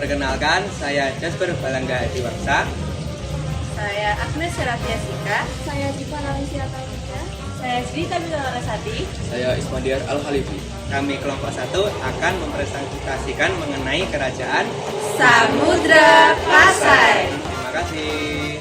Perkenalkan, saya Jasper Balangga Diwaksa. Saya Agnes Seratia Sika. Saya Ziva Nawisia Talita. Saya Sri Tabila Larasati. Saya Ismandiar Al-Khalifi. Kami kelompok 1 akan mempresentasikan mengenai kerajaan Samudra Pasai. Terima kasih.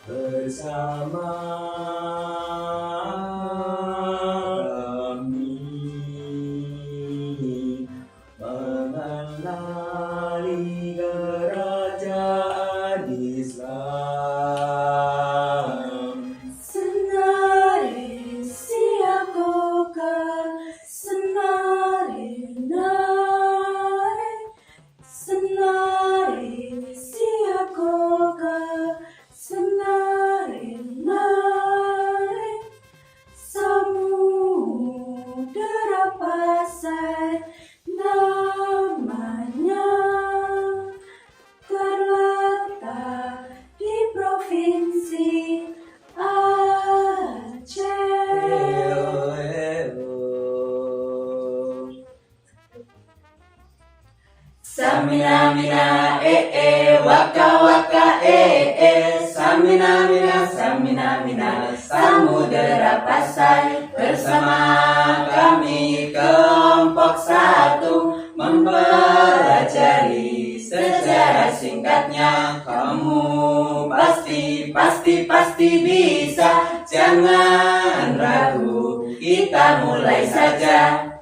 Bersama kami mengenali kerajaan Islam. Senari siakoka, senari nari, senari siakoka, senari nari, Samudra Pasai namanya, terletak di provinsi Aceh. Samina mina waka waka samina mina Samudra Pasai. Bersama kami kelompok 1 mempelajari sejarah singkatnya. Kamu pasti bisa, jangan ragu, kita mulai saja.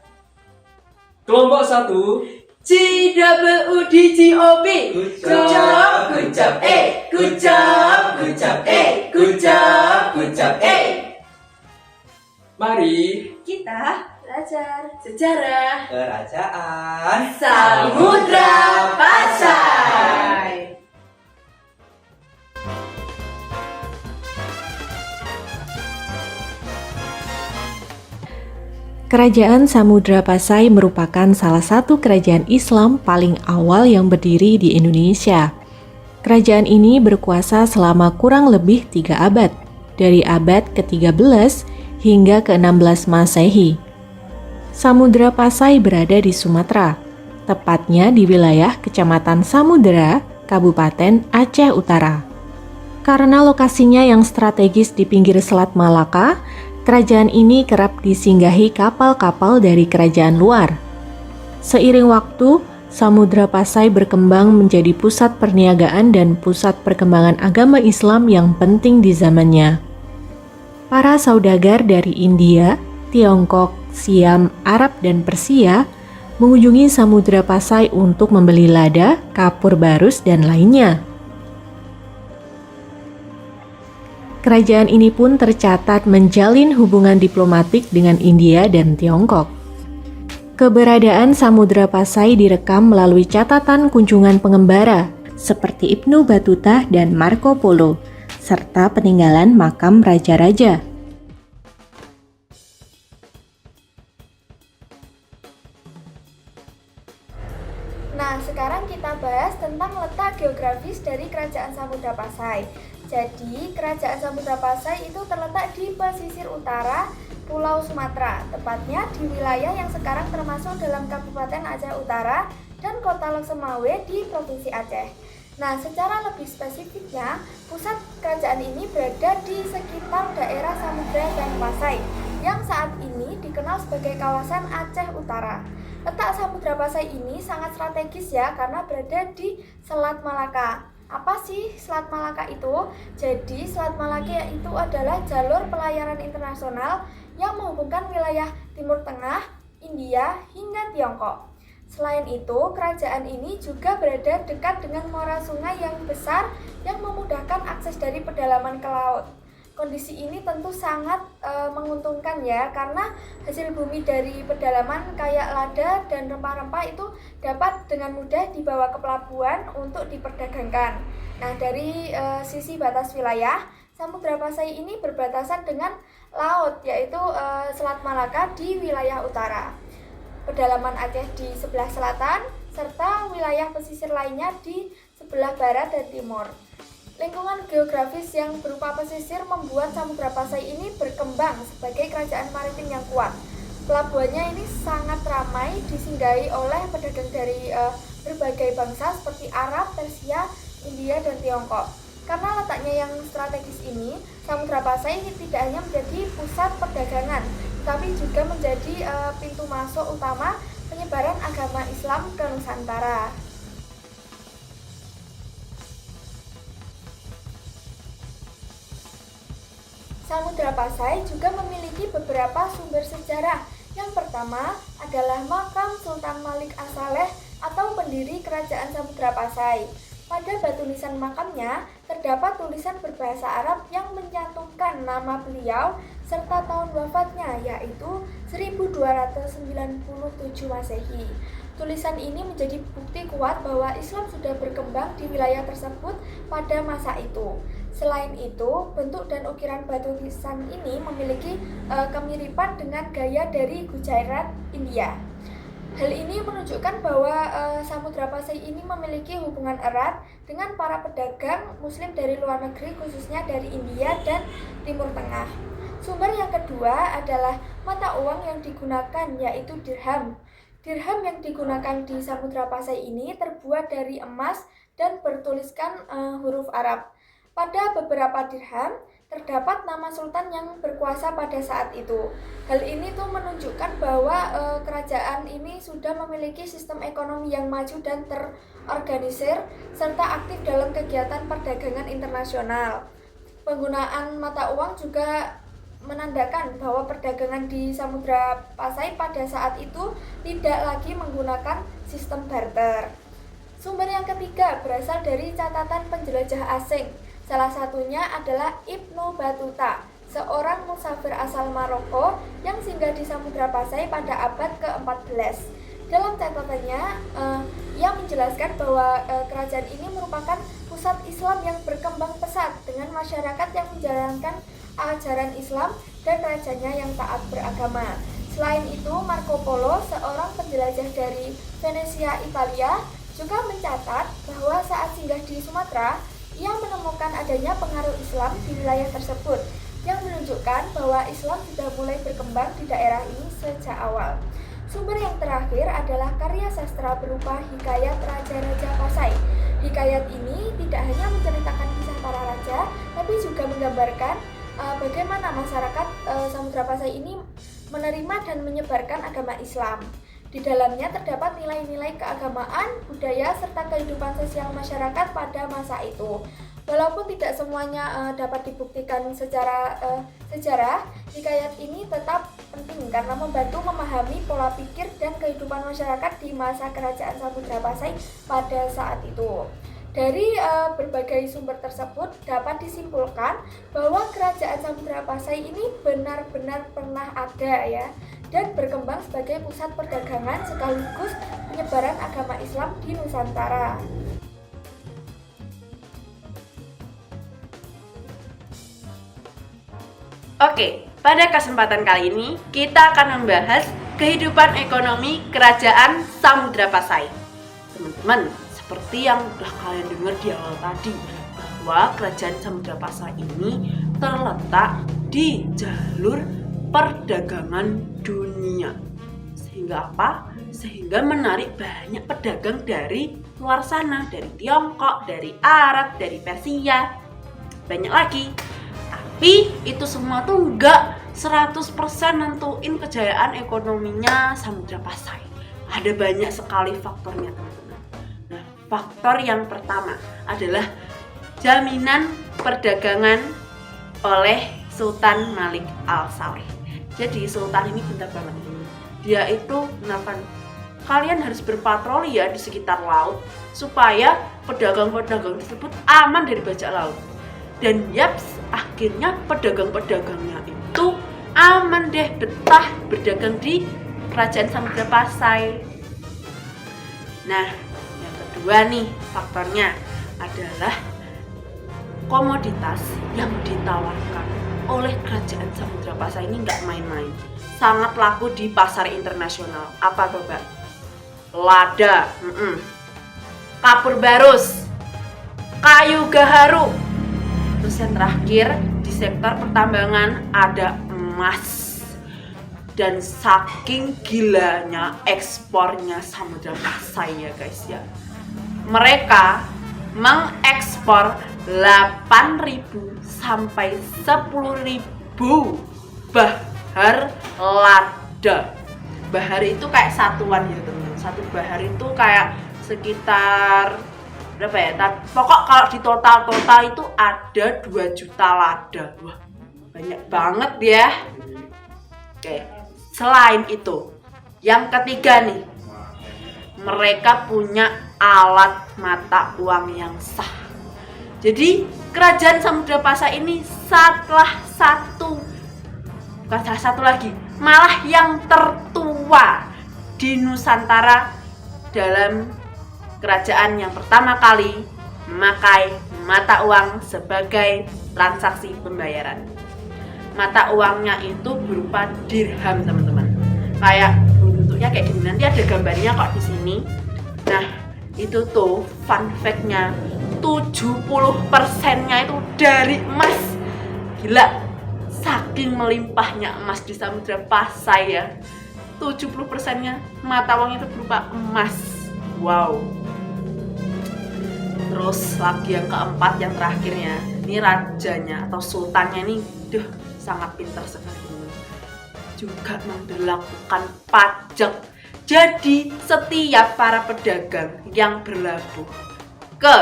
Kelompok 1, GWUDGOB. Good job, good job, good job, good job, good job, good job, mari Kita Belajar sejarah Kerajaan Samudra Pasai. Kerajaan Samudra Pasai merupakan salah satu kerajaan Islam paling awal yang berdiri di Indonesia. Kerajaan ini berkuasa selama kurang lebih 3 abad, dari abad ke-13 hingga ke-16 Masehi. Samudra Pasai berada di Sumatera, tepatnya di wilayah Kecamatan Samudera, Kabupaten Aceh Utara. Karena lokasinya yang strategis di pinggir Selat Malaka, kerajaan ini kerap disinggahi kapal-kapal dari kerajaan luar. Seiring waktu, Samudra Pasai berkembang menjadi pusat perniagaan dan pusat perkembangan agama Islam yang penting di zamannya. Para saudagar dari India, Tiongkok, Siam, Arab, dan Persia mengunjungi Samudra Pasai untuk membeli lada, kapur barus, dan lainnya. Kerajaan ini pun tercatat menjalin hubungan diplomatik dengan India dan Tiongkok. Keberadaan Samudra Pasai direkam melalui catatan kunjungan pengembara seperti Ibnu Battuta dan Marco Polo, serta peninggalan makam raja-raja. Nah, sekarang kita bahas tentang letak geografis dari Kerajaan Samudra Pasai. Jadi, Kerajaan Samudra Pasai itu terletak di pesisir utara Pulau Sumatera, tepatnya di wilayah yang sekarang termasuk dalam Kabupaten Aceh Utara dan Kota Loksemawe di Provinsi Aceh. Nah, secara lebih spesifiknya, pusat kerajaan ini berada di sekitar daerah Samudra dan Pasai, yang saat ini dikenal sebagai kawasan Aceh Utara. Letak Samudra Pasai ini sangat strategis ya, karena berada di Selat Malaka. Apa sih Selat Malaka itu? Jadi Selat Malaka itu adalah jalur pelayaran internasional yang menghubungkan wilayah Timur Tengah, India, hingga Tiongkok. Selain itu, kerajaan ini juga berada dekat dengan muara sungai yang besar yang memudahkan akses dari pedalaman ke laut. Kondisi ini tentu sangat menguntungkan ya, karena hasil bumi dari pedalaman kayak lada dan rempah-rempah itu dapat dengan mudah dibawa ke pelabuhan untuk diperdagangkan. Nah, dari sisi batas wilayah, Samudra Pasai ini berbatasan dengan laut, yaitu Selat Malaka di wilayah utara, pedalaman Aceh di sebelah selatan, serta wilayah pesisir lainnya di sebelah barat dan timur. Lingkungan geografis yang berupa pesisir membuat Samudra Pasai ini berkembang sebagai kerajaan maritim yang kuat. Pelabuhannya ini sangat ramai disinggahi oleh pedagang dari berbagai bangsa seperti Arab, Persia, India, dan Tiongkok. Karena letaknya yang strategis ini, Samudra Pasai tidak hanya menjadi pusat perdagangan, tapi juga menjadi pintu masuk utama penyebaran agama Islam ke Nusantara. Samudra Pasai juga memiliki beberapa sumber sejarah. Yang pertama adalah makam Sultan Malik As-Saleh atau pendiri Kerajaan Samudra Pasai. Pada batu nisan makamnya terdapat tulisan berbahasa Arab yang mencantumkan nama beliau serta tahun wafatnya, yaitu 1297 Masehi. Tulisan ini menjadi bukti kuat bahwa Islam sudah berkembang di wilayah tersebut pada masa itu. Selain itu, bentuk dan ukiran batu nisan ini memiliki kemiripan dengan gaya dari Gujarat, India. Hal ini menunjukkan bahwa Samudra Pasai ini memiliki hubungan erat dengan para pedagang Muslim dari luar negeri, khususnya dari India dan Timur Tengah. Sumber yang kedua adalah mata uang yang digunakan, yaitu dirham. Dirham yang digunakan di Samudra Pasai ini terbuat dari emas dan bertuliskan huruf Arab. Pada beberapa dirham terdapat nama sultan yang berkuasa pada saat itu. Hal ini tuh menunjukkan bahwa kerajaan ini sudah memiliki sistem ekonomi yang maju dan terorganisir serta aktif dalam kegiatan perdagangan internasional. Penggunaan mata uang juga menandakan bahwa perdagangan di Samudra Pasai pada saat itu tidak lagi menggunakan sistem barter. Sumber yang ketiga berasal dari catatan penjelajah asing. Salah satunya adalah Ibnu Battuta, seorang musafir asal Maroko yang singgah di Samudra Pasai pada abad ke-14. Dalam catatannya, ia menjelaskan bahwa kerajaan ini merupakan pusat Islam yang berkembang pesat dengan masyarakat yang menjalankan ajaran Islam dan rajanya yang taat beragama. Selain itu, Marco Polo, seorang penjelajah dari Venesia, Italia, juga mencatat bahwa saat singgah di Sumatera, ia menemukan adanya pengaruh Islam di wilayah tersebut yang menunjukkan bahwa Islam sudah mulai berkembang di daerah ini sejak awal. Sumber yang terakhir adalah karya sastra berupa Hikayat Raja-Raja Pasai. Hikayat ini tidak hanya menceritakan kisah para raja, tapi juga menggambarkan bagaimana masyarakat Samudra Pasai ini menerima dan menyebarkan agama Islam. Di dalamnya terdapat nilai-nilai keagamaan, budaya, serta kehidupan sosial masyarakat pada masa itu. Walaupun tidak semuanya dapat dibuktikan secara sejarah, hikayat ini tetap penting karena membantu memahami pola pikir dan kehidupan masyarakat di masa Kerajaan Samudra Pasai pada saat itu. Dari berbagai sumber tersebut dapat disimpulkan bahwa Kerajaan Samudra Pasai ini benar-benar pernah ada ya, dan berkembang sebagai pusat perdagangan sekaligus penyebaran agama Islam di Nusantara. Oke, pada kesempatan kali ini kita akan membahas kehidupan ekonomi Kerajaan Samudra Pasai. Teman-teman, seperti yang sudah kalian dengar di awal tadi, bahwa Kerajaan Samudra Pasai ini terletak di jalur perdagangan dunia. Sehingga apa? Sehingga menarik banyak pedagang dari luar sana, dari Tiongkok, dari Arab, dari Persia, banyak lagi. Tapi itu semua tuh enggak 100% nentuin kejayaan ekonominya Samudra Pasai. Ada banyak sekali faktornya, teman-teman. Nah, faktor yang pertama adalah jaminan perdagangan oleh Sultan Malik As-Saleh. Jadi Sultan ini pintar banget. Dia itu menerapkan kalian harus berpatroli ya di sekitar laut supaya pedagang-pedagang tersebut aman dari bajak laut. Dan yaps, akhirnya pedagang-pedagangnya itu aman deh, betah berdagang di Kerajaan Samudra Pasai. Nah, yang kedua nih faktornya adalah komoditas yang ditawarkan oleh kerajaan Samudra Pasai ini nggak main-main. Sangat laku di pasar internasional. Apa coba? Lada, kapur barus, kayu gaharu. Terus yang terakhir di sektor pertambangan ada emas. Dan saking gilanya ekspornya Samudra Pasai ya guys ya, mereka mengekspor 8.000 sampai 10.000 bahar lada. Bahar itu kayak satuan ya teman-teman. Satu bahar itu kayak sekitar berapa ya? Pokok kalau di total itu ada 2 juta lada. Wah, banyak banget ya. Oke, selain itu, yang ketiga nih, mereka punya alat mata uang yang sah. Jadi kerajaan Samudra Pasai ini bukan salah satu lagi, malah yang tertua di Nusantara dalam kerajaan yang pertama kali memakai mata uang sebagai transaksi pembayaran. Mata uangnya itu berupa dirham teman-teman. Kayak bentuknya kayak gini, nanti ada gambarnya kok di sini. Nah, itu tuh fun fact-nya 70%-nya itu dari emas. Gila, saking melimpahnya emas di Samudra Pasai ya. 70%-nya mata uangnya itu berupa emas. Wow. Terus lagi yang keempat, yang terakhirnya, ini rajanya atau sultannya ini sangat pintar sekali. Juga memperlakukan pajak. Jadi setiap para pedagang yang berlabuh ke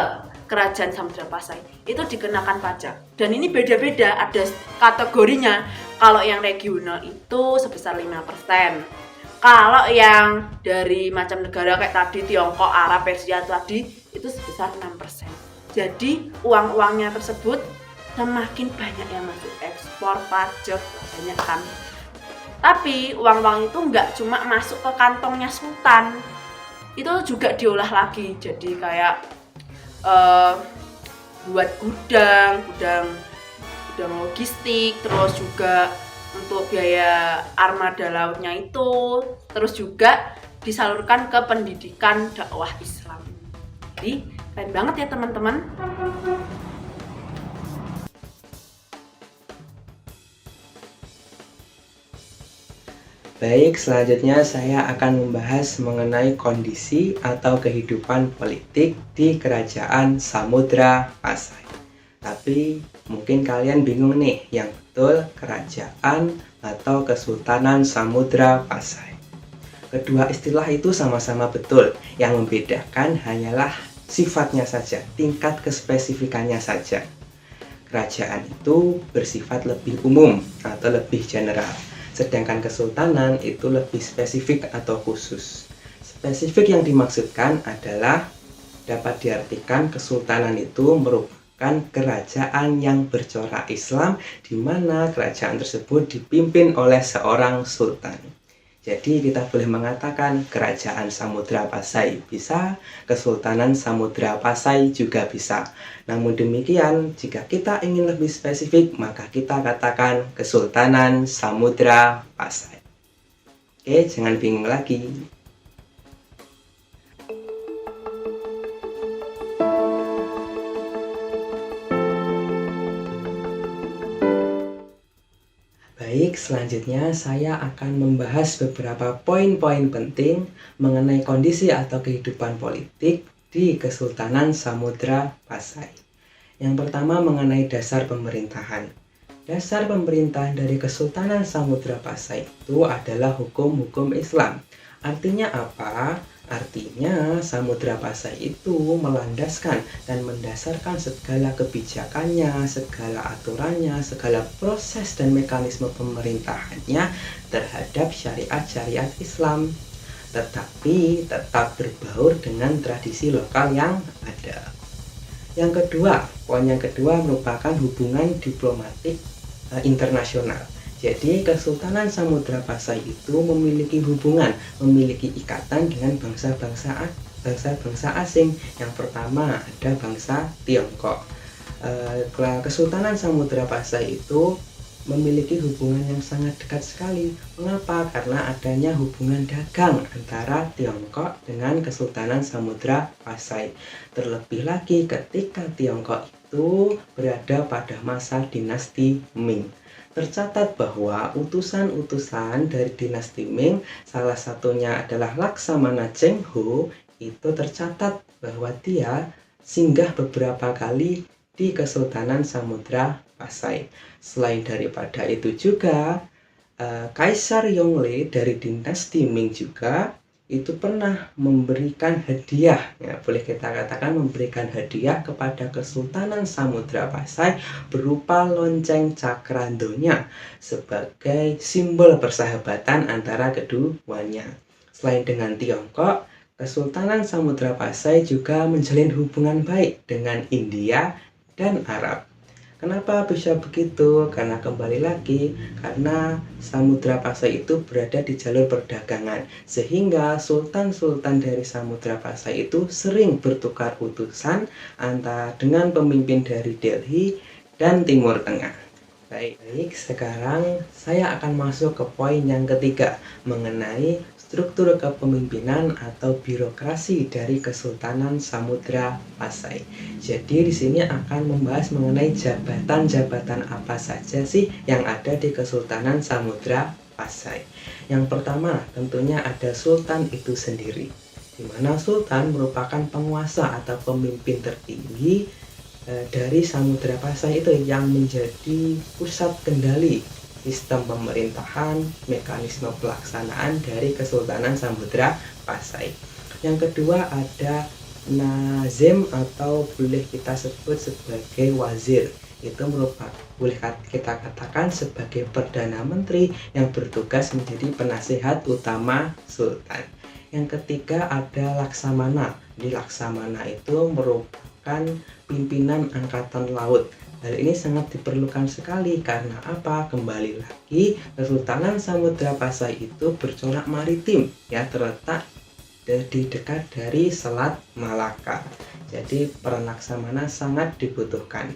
kerajaan Samudra Pasai itu dikenakan pajak. Dan ini beda-beda, ada kategorinya. Kalau yang regional itu sebesar 5%. Kalau yang dari macam negara kayak tadi Tiongkok, Arab, Persia tadi itu sebesar 6%. Jadi uang-uangnya tersebut semakin banyak yang masuk ekspor, pajak, banyak kan. Tapi uang-uang itu nggak cuma masuk ke kantongnya sultan, itu juga diolah lagi jadi kayak buat gudang logistik, terus juga untuk biaya armada lautnya itu, terus juga disalurkan ke pendidikan dakwah Islam. Jadi keren banget ya teman-teman. Baik, selanjutnya saya akan membahas mengenai kondisi atau kehidupan politik di Kerajaan Samudra Pasai. Tapi mungkin kalian bingung nih, yang betul Kerajaan atau Kesultanan Samudra Pasai. Kedua istilah itu sama-sama betul, yang membedakan hanyalah sifatnya saja, tingkat kespesifikannya saja. Kerajaan itu bersifat lebih umum atau lebih general. Sedangkan kesultanan itu lebih spesifik atau khusus. Spesifik yang dimaksudkan adalah dapat diartikan kesultanan itu merupakan kerajaan yang bercorak Islam, di mana kerajaan tersebut dipimpin oleh seorang sultan. Jadi kita boleh mengatakan kerajaan Samudra Pasai bisa, kesultanan Samudra Pasai juga bisa. Namun demikian, jika kita ingin lebih spesifik, maka kita katakan kesultanan Samudra Pasai. Oke, jangan bingung lagi. Baik, selanjutnya saya akan membahas beberapa poin-poin penting mengenai kondisi atau kehidupan politik di Kesultanan Samudra Pasai. Yang pertama mengenai dasar pemerintahan. Dasar pemerintahan dari Kesultanan Samudra Pasai itu adalah hukum-hukum Islam. Artinya apa? Artinya Samudra Pasai itu melandaskan dan mendasarkan segala kebijakannya, segala aturannya, segala proses dan mekanisme pemerintahannya terhadap syariat-syariat Islam, tetapi tetap berbaur dengan tradisi lokal yang ada. Yang kedua, poin yang kedua merupakan hubungan diplomatik internasional. Jadi Kesultanan Samudra Pasai itu memiliki hubungan, memiliki ikatan dengan bangsa-bangsa asing. Yang pertama ada bangsa Tiongkok. Kesultanan Samudra Pasai itu memiliki hubungan yang sangat dekat sekali. Mengapa? Karena adanya hubungan dagang antara Tiongkok dengan Kesultanan Samudra Pasai. Terlebih lagi ketika Tiongkok itu berada pada masa dinasti Ming. Tercatat bahwa utusan-utusan dari dinasti Ming, salah satunya adalah Laksamana Cheng Ho, itu tercatat bahwa dia singgah beberapa kali di Kesultanan Samudra Pasai. Selain daripada itu juga, Kaisar Yongle dari dinasti Ming juga itu pernah memberikan hadiah, ya, boleh kita katakan memberikan hadiah kepada Kesultanan Samudra Pasai berupa lonceng Cakrandonya sebagai simbol persahabatan antara keduanya. Selain dengan Tiongkok, Kesultanan Samudra Pasai juga menjalin hubungan baik dengan India dan Arab. Kenapa bisa begitu? Karena kembali lagi, karena Samudra Pasai itu berada di jalur perdagangan, sehingga sultan-sultan dari Samudra Pasai itu sering bertukar utusan antara dengan pemimpin dari Delhi dan Timur Tengah. Baik, sekarang saya akan masuk ke poin yang ketiga mengenai struktur kepemimpinan atau birokrasi dari Kesultanan Samudra Pasai. Jadi di sini akan membahas mengenai jabatan-jabatan apa saja sih yang ada di Kesultanan Samudra Pasai. Yang pertama tentunya ada Sultan itu sendiri, di mana Sultan merupakan penguasa atau pemimpin tertinggi dari Samudra Pasai itu yang menjadi pusat kendali sistem pemerintahan, mekanisme pelaksanaan dari Kesultanan Samudra Pasai. Yang kedua ada Nazim atau boleh kita sebut sebagai wazir. Itu merupakan boleh kita katakan sebagai Perdana Menteri yang bertugas menjadi penasihat utama Sultan. Yang ketiga ada Laksamana. Di Laksamana itu merupakan pimpinan Angkatan Laut. Hal ini sangat diperlukan sekali karena apa? Kembali lagi, Kesultanan Samudra Pasai itu bercorak maritim, ya, terletak di dekat dari Selat Malaka. Jadi peran Laksamana sangat dibutuhkan.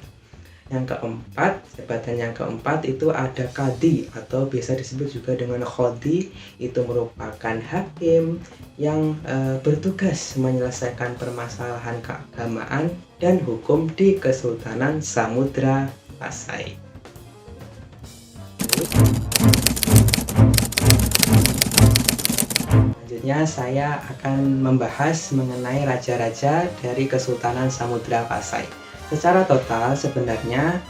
Yang keempat, jabatan yang keempat itu ada Qadhi atau biasa disebut juga dengan Qadhi. Itu merupakan hakim yang bertugas menyelesaikan permasalahan keagamaan dan hukum di Kesultanan Samudra Pasai. Selanjutnya saya akan membahas mengenai raja-raja dari Kesultanan Samudra Pasai. Secara total sebenarnya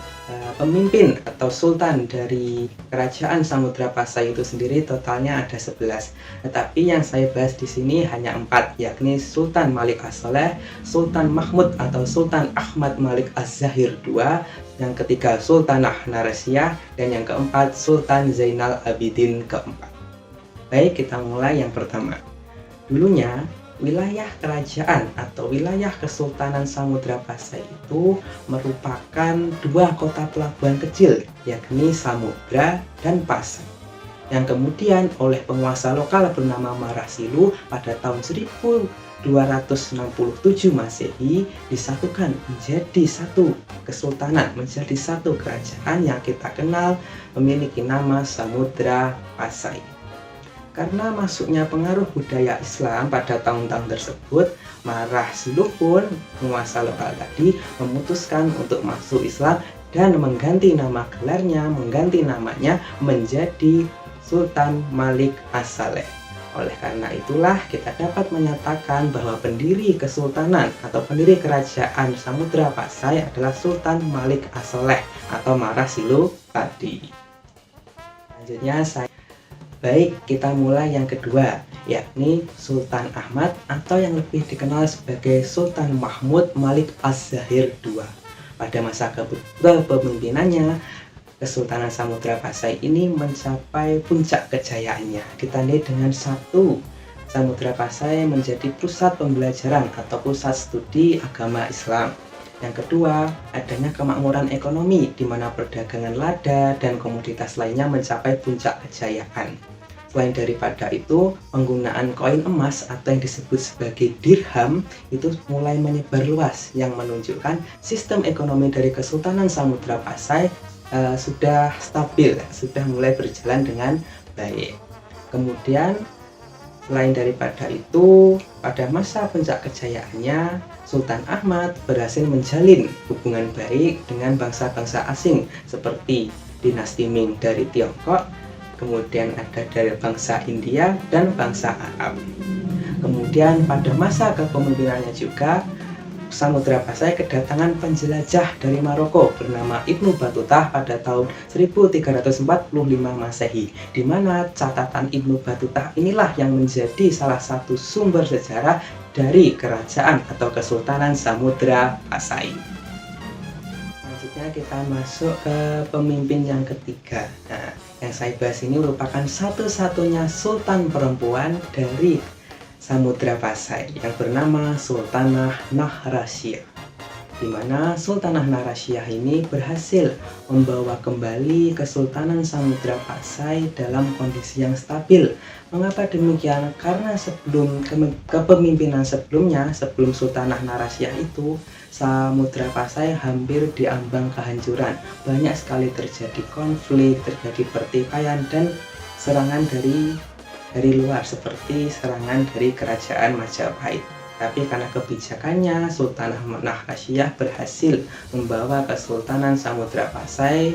pemimpin atau sultan dari kerajaan Samudra Pasai itu sendiri totalnya ada 11. Tetapi yang saya bahas di sini hanya 4, yakni Sultan Malik As-Saleh, Sultan Mahmud atau Sultan Ahmad Malik Az-Zahir II, yang ketiga Sultanah Narsiyah, dan yang keempat Sultan Zainal Abidin keempat. Baik, kita mulai yang pertama. Dulunya wilayah kerajaan atau wilayah Kesultanan Samudra Pasai itu merupakan dua kota pelabuhan kecil, yakni Samudra dan Pasai, yang kemudian oleh penguasa lokal bernama Marasilu pada tahun 1267 Masehi disatukan menjadi satu kesultanan, menjadi satu kerajaan yang kita kenal memiliki nama Samudra Pasai. Karena masuknya pengaruh budaya Islam pada tahun-tahun tersebut, Marasilu pun penguasa lokal tadi memutuskan untuk masuk Islam dan mengganti nama gelarnya, mengganti namanya menjadi Sultan Malik As-Saleh. Oleh karena itulah kita dapat menyatakan bahwa pendiri kesultanan atau pendiri kerajaan Samudra Pasai adalah Sultan Malik As-Saleh atau Marasilu tadi. Selanjutnya baik, kita mulai yang kedua, yakni Sultan Ahmad atau yang lebih dikenal sebagai Sultan Mahmud Malik Az-Zahir II. Pada masa kepemimpinannya, Kesultanan Samudra Pasai ini mencapai puncak kejayaannya. Ditandai dengan satu, Samudra Pasai menjadi pusat pembelajaran atau pusat studi agama Islam. Yang kedua, adanya kemakmuran ekonomi di mana perdagangan lada dan komoditas lainnya mencapai puncak kejayaan. Selain daripada itu, penggunaan koin emas atau yang disebut sebagai dirham itu mulai menyebar luas yang menunjukkan sistem ekonomi dari Kesultanan Samudra Pasai sudah stabil, sudah mulai berjalan dengan baik. Kemudian selain daripada itu, pada masa puncak kejayaannya, Sultan Ahmad berhasil menjalin hubungan baik dengan bangsa-bangsa asing seperti dinasti Ming dari Tiongkok, kemudian ada dari bangsa India dan bangsa Arab. Kemudian pada masa kepemimpinannya juga, Samudra Pasai kedatangan penjelajah dari Maroko bernama Ibnu Battuta pada tahun 1345 Masehi, di mana catatan Ibnu Battuta inilah yang menjadi salah satu sumber sejarah dari kerajaan atau Kesultanan Samudra Pasai. Selanjutnya kita masuk ke pemimpin yang ketiga. Nah, yang saya bahas ini merupakan satu-satunya sultan perempuan dari Samudra Pasai yang bernama Sultanah Nahrasyah, di mana Sultanah Nahrasyah ini berhasil membawa kembali Kesultanan Samudra Pasai dalam kondisi yang stabil. Mengapa demikian? Karena sebelum kepemimpinan sebelumnya, sebelum Sultanah Nahrasyah itu, Samudra Pasai hampir diambang kehancuran. Banyak sekali terjadi konflik, terjadi pertikaian dan serangan dari luar seperti serangan dari kerajaan Majapahit. Tapi karena kebijakannya, Sultanah Nahrasyah berhasil membawa Kesultanan Samudra Pasai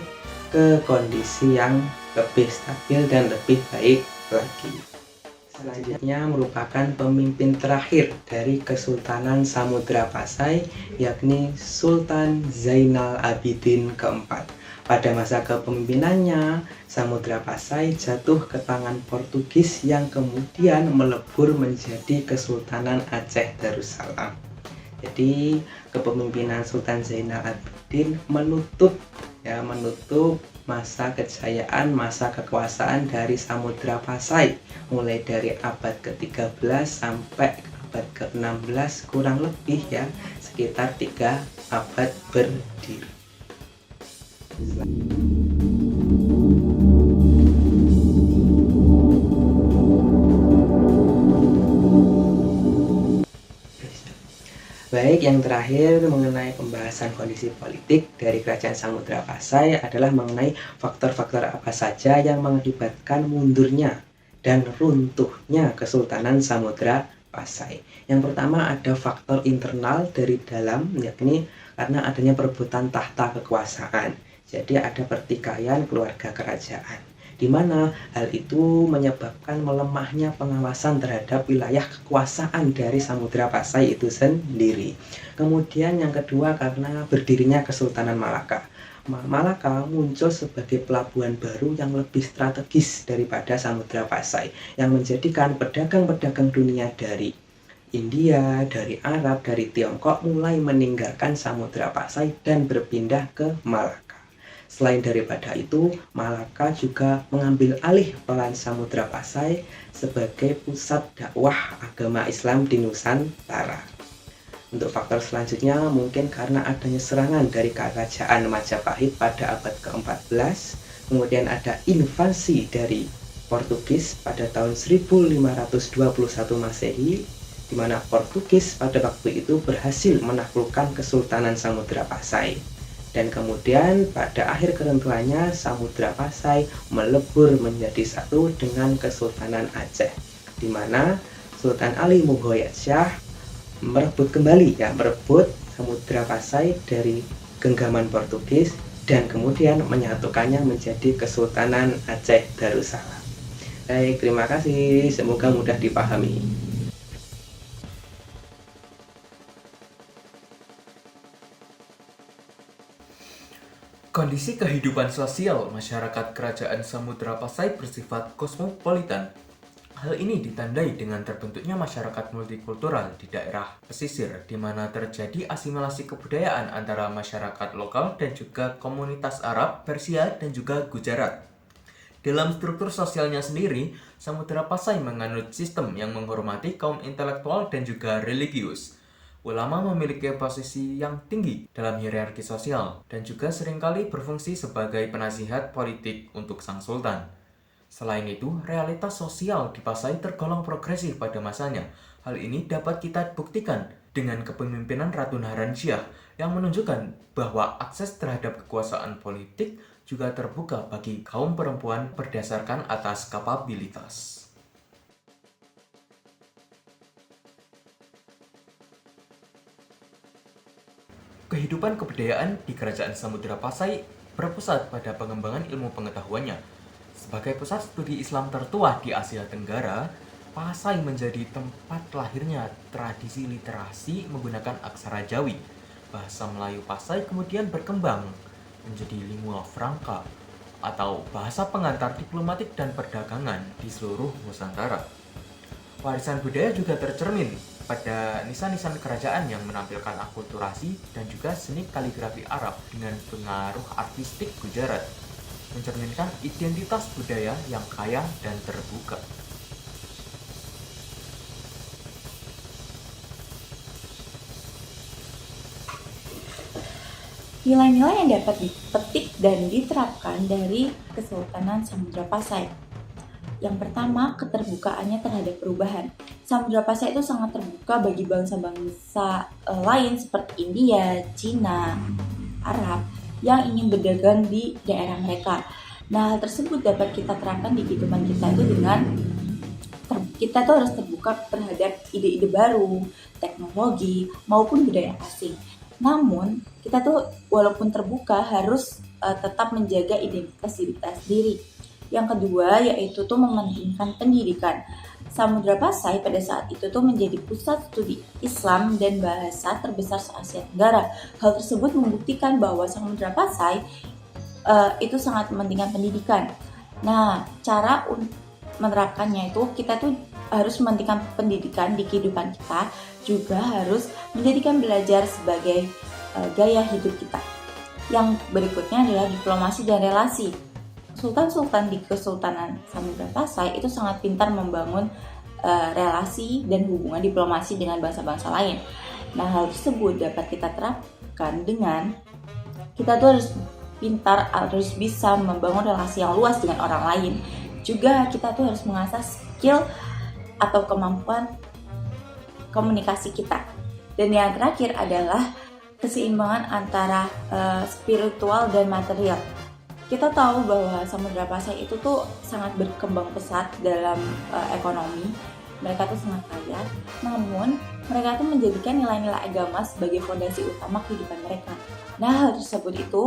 ke kondisi yang lebih stabil dan lebih baik lagi. Selanjutnya merupakan pemimpin terakhir dari Kesultanan Samudra Pasai, yakni Sultan Zainal Abidin keempat. Pada masa kepemimpinannya, Samudra Pasai jatuh ke tangan Portugis yang kemudian melebur menjadi Kesultanan Aceh Darussalam. Jadi, kepemimpinan Sultan Zainal Abidin menutup masa kejayaan, masa kekuasaan dari Samudra Pasai, mulai dari abad ke-13 sampai abad ke-16, kurang lebih ya, sekitar 3 abad berdiri. Baik, yang terakhir mengenai pembahasan kondisi politik dari Kerajaan Samudra Pasai adalah mengenai faktor-faktor apa saja yang mengakibatkan mundurnya dan runtuhnya Kesultanan Samudra Pasai. Yang pertama ada faktor internal dari dalam, yakni karena adanya perebutan tahta kekuasaan. Jadi ada pertikaian keluarga kerajaan, di mana hal itu menyebabkan melemahnya pengawasan terhadap wilayah kekuasaan dari Samudra Pasai itu sendiri. Kemudian yang kedua karena berdirinya Kesultanan Malaka. Malaka muncul sebagai pelabuhan baru yang lebih strategis daripada Samudra Pasai, yang menjadikan pedagang-pedagang dunia dari India, dari Arab, dari Tiongkok mulai meninggalkan Samudra Pasai dan berpindah ke Malaka. Selain daripada itu, Malaka juga mengambil alih peran Samudra Pasai sebagai pusat dakwah agama Islam di Nusantara. Untuk faktor selanjutnya mungkin karena adanya serangan dari kerajaan Majapahit pada abad ke-14, kemudian ada invasi dari Portugis pada tahun 1521 Masehi, di mana Portugis pada waktu itu berhasil menaklukkan Kesultanan Samudra Pasai. Dan kemudian pada akhir ketentuannya Samudra Pasai melebur menjadi satu dengan Kesultanan Aceh, di mana Sultan Ali Mughayat Shah merebut Samudra Pasai dari genggaman Portugis dan kemudian menyatukannya menjadi Kesultanan Aceh Darussalam. Baik, terima kasih, semoga mudah dipahami. Kondisi kehidupan sosial masyarakat Kerajaan Samudra Pasai bersifat kosmopolitan. Hal ini ditandai dengan terbentuknya masyarakat multikultural di daerah pesisir, di mana terjadi asimilasi kebudayaan antara masyarakat lokal dan juga komunitas Arab, Persia, dan juga Gujarat. Dalam struktur sosialnya sendiri, Samudra Pasai menganut sistem yang menghormati kaum intelektual dan juga religius. Ulama memiliki posisi yang tinggi dalam hierarki sosial dan juga seringkali berfungsi sebagai penasihat politik untuk sang sultan. Selain itu, realitas sosial di Pasai tergolong progresif pada masanya. Hal ini dapat kita buktikan dengan kepemimpinan Ratu Naharajah yang menunjukkan bahwa akses terhadap kekuasaan politik juga terbuka bagi kaum perempuan berdasarkan atas kapabilitas. Kehidupan kebudayaan di Kerajaan Samudra Pasai berpusat pada pengembangan ilmu pengetahuannya. Sebagai pusat studi Islam tertua di Asia Tenggara, Pasai menjadi tempat lahirnya tradisi literasi menggunakan aksara Jawi. Bahasa Melayu Pasai kemudian berkembang menjadi lingua franca atau bahasa pengantar diplomatik dan perdagangan di seluruh Nusantara. Warisan budaya juga tercermin pada nisan-nisan kerajaan yang menampilkan akulturasi dan juga seni kaligrafi Arab dengan pengaruh artistik Gujarat, mencerminkan identitas budaya yang kaya dan terbuka. Nilai-nilai yang dapat dipetik dan diterapkan dari Kesultanan Samudra Pasai. Yang pertama, keterbukaannya terhadap perubahan. Samudra Pasai itu sangat terbuka bagi bangsa-bangsa lain seperti India, Cina, Arab yang ingin berdagang di daerah mereka. Nah, hal tersebut dapat kita terapkan di kehidupan kita itu dengan kita tuh harus terbuka terhadap ide-ide baru, teknologi, maupun budaya asing. Namun, kita tuh walaupun terbuka harus tetap menjaga identitas diri kita sendiri. Yang kedua yaitu tuh mementingkan pendidikan. Samudra Pasai pada saat itu tuh menjadi pusat studi Islam dan bahasa terbesar se-Asia Tenggara. Hal tersebut membuktikan bahwa Samudra Pasai itu sangat mementingkan pendidikan. Nah, cara menerapkannya itu kita tuh harus mementingkan pendidikan di kehidupan kita, juga harus menjadikan belajar sebagai gaya hidup kita. Yang berikutnya adalah diplomasi dan relasi. Sultan-sultan di Kesultanan Samudra Pasai itu sangat pintar membangun relasi dan hubungan diplomasi dengan bangsa-bangsa lain. Nah, hal tersebut dapat kita terapkan dengan kita tuh harus pintar, harus bisa membangun relasi yang luas dengan orang lain. Juga kita tuh harus mengasah skill atau kemampuan komunikasi kita. Dan yang terakhir adalah keseimbangan antara spiritual dan material. Kita tahu bahwa Samudra Pasai itu tuh sangat berkembang pesat dalam ekonomi. Mereka tuh sangat kaya, namun mereka tuh menjadikan nilai-nilai agama sebagai fondasi utama kehidupan mereka. Nah, hal tersebut itu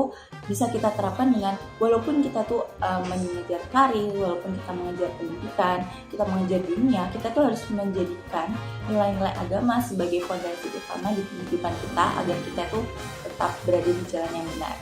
bisa kita terapkan dengan walaupun kita tuh mengejar karir, walaupun kita mengejar pendidikan, kita mengejar dunia, kita tuh harus menjadikan nilai-nilai agama sebagai fondasi utama di kehidupan kita agar kita tuh tetap berada di jalan yang benar.